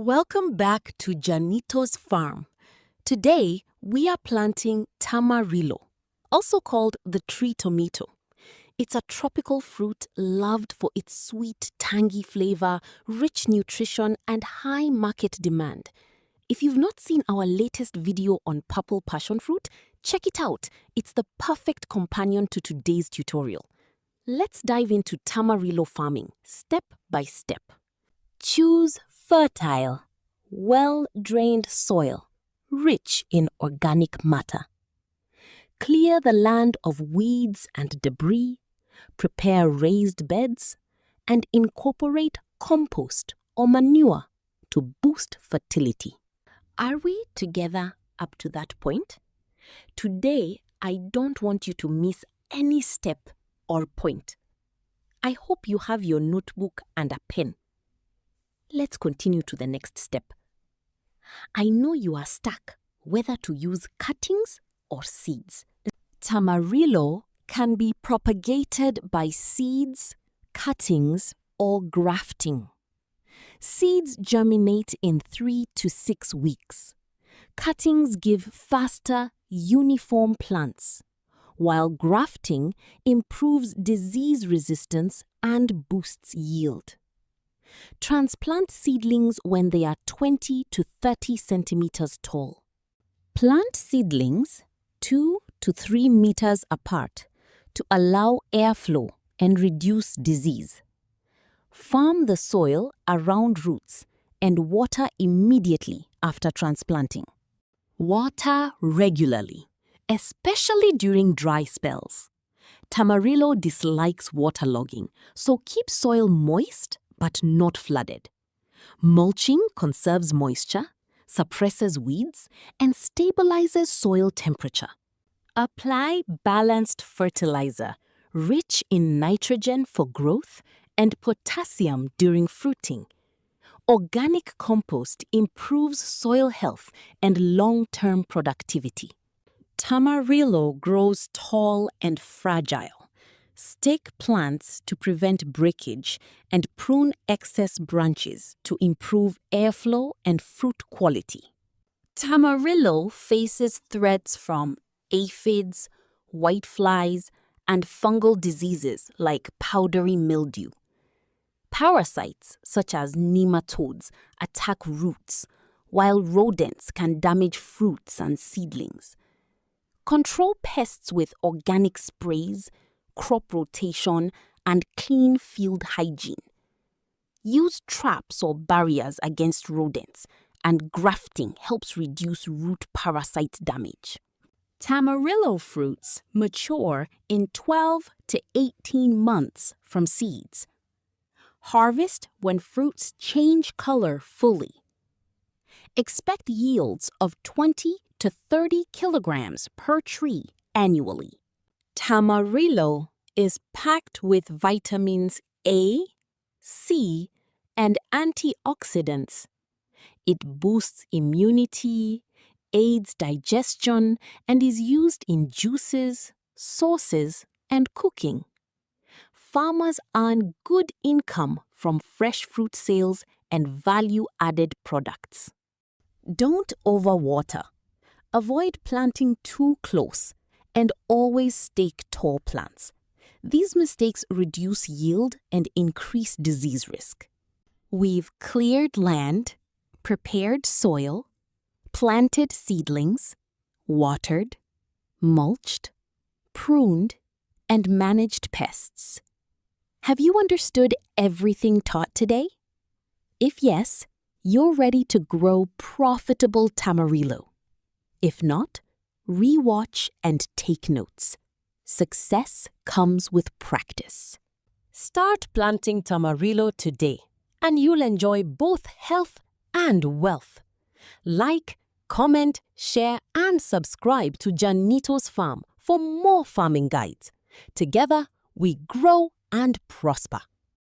Welcome back to Jannitto's farm. Today, we are planting Tamarillo, also called the tree tomato. It's a tropical fruit loved for its sweet, tangy flavor, rich nutrition, and high market demand. If you've not seen our latest video on purple passion fruit, check it out. It's the perfect companion to today's tutorial. Let's dive into Tamarillo farming, step by step. Choose fertile, well-drained soil, rich in organic matter. Clear the land of weeds and debris, prepare raised beds, and incorporate compost or manure to boost fertility. Are we together up to that point? Today, I don't want you to miss any step or point. I hope you have your notebook and a pen. Let's continue to the next step. I know you are stuck whether to use cuttings or seeds. Tamarillo can be propagated by seeds, cuttings, or grafting. Seeds germinate in 3 to 6 weeks. Cuttings give faster, uniform plants, while grafting improves disease resistance and boosts yield. Transplant seedlings when they are 20 to 30 centimeters tall. Plant seedlings 2 to 3 meters apart to allow airflow and reduce disease. Farm the soil around roots and water immediately after transplanting. Water regularly, especially during dry spells. Tamarillo dislikes waterlogging, so keep soil moist but not flooded. Mulching conserves moisture, suppresses weeds, and stabilizes soil temperature. Apply balanced fertilizer, rich in nitrogen for growth and potassium during fruiting. Organic compost improves soil health and long-term productivity. Tamarillo grows tall and fragile. Stake plants to prevent breakage and prune excess branches to improve airflow and fruit quality. Tamarillo faces threats from aphids, whiteflies, and fungal diseases like powdery mildew. Parasites such as nematodes attack roots, while rodents can damage fruits and seedlings. Control pests with organic sprays, crop rotation, and clean field hygiene. Use traps or barriers against rodents, and grafting helps reduce root parasite damage. Tamarillo fruits mature in 12 to 18 months from seeds. Harvest when fruits change color fully. Expect yields of 20 to 30 kilograms per tree annually. Tamarillo is packed with vitamins A, C, and antioxidants. It boosts immunity, aids digestion, and is used in juices, sauces, and cooking. Farmers earn good income from fresh fruit sales and value-added products. Don't overwater. Avoid planting too close, and always stake tall plants. These mistakes reduce yield and increase disease risk. We've cleared land, prepared soil, planted seedlings, watered, mulched, pruned, and managed pests. Have you understood everything taught today? If yes, you're ready to grow profitable Tamarillo. If not, re-watch and take notes. Success comes with practice. Start planting Tamarillo today, and you'll enjoy both health and wealth. Like, comment, share, and subscribe to Jannitto's Farm for more farming guides. Together, we grow and prosper.